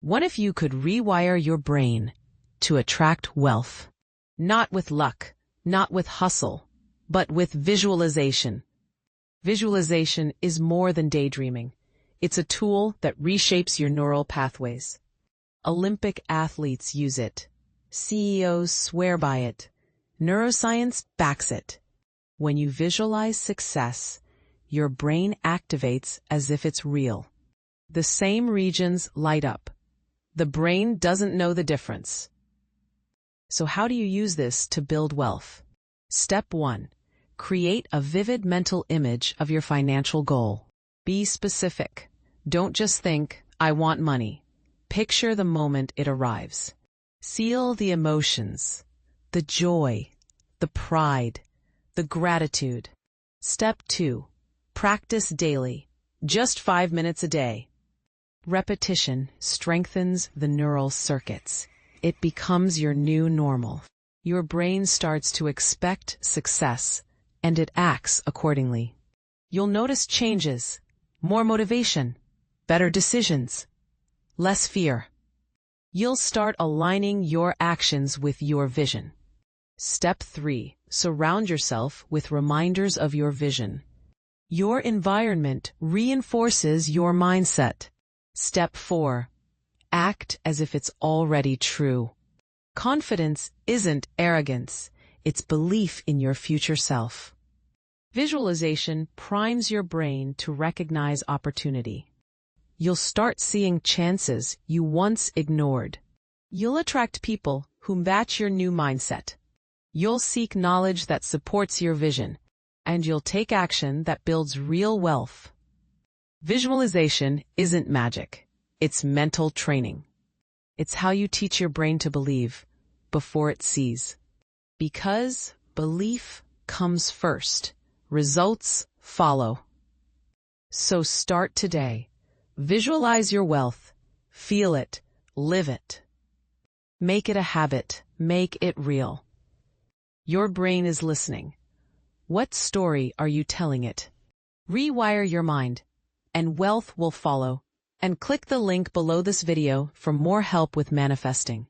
What if you could rewire your brain to attract wealth? Not with luck, not with hustle, but with visualization. Visualization is more than daydreaming. It's a tool that reshapes your neural pathways. Olympic athletes use it. CEOs swear by it. Neuroscience backs it. When you visualize success, your brain activates as if it's real. The same regions light up. The brain doesn't know the difference. So how do you use this to build wealth? Step 1. Create a vivid mental image of your financial goal. Be specific. Don't just think, I want money. Picture the moment it arrives. Feel the emotions, the joy, the pride, the gratitude. Step 2. Practice daily. Just 5 minutes a day. Repetition strengthens the neural circuits. It becomes your new normal. Your brain starts to expect success, and it acts accordingly. You'll notice changes, more motivation, better decisions, less fear. You'll start aligning your actions with your vision. Step 3. Surround yourself with reminders of your vision. Your environment reinforces your mindset. Step 4. Act as if it's already true. Confidence isn't arrogance, it's belief in your future self. Visualization primes your brain to recognize opportunity. You'll start seeing chances you once ignored. You'll attract people who match your new mindset. You'll seek knowledge that supports your vision, and you'll take action that builds real wealth. Visualization isn't magic. It's mental training. It's how you teach your brain to believe before it sees. Because belief comes first, results follow. So start today. Visualize your wealth. Feel it. Live it. Make it a habit. Make it real. Your brain is listening. What story are you telling it? Rewire your mind, and wealth will follow. And click the link below this video for more help with manifesting.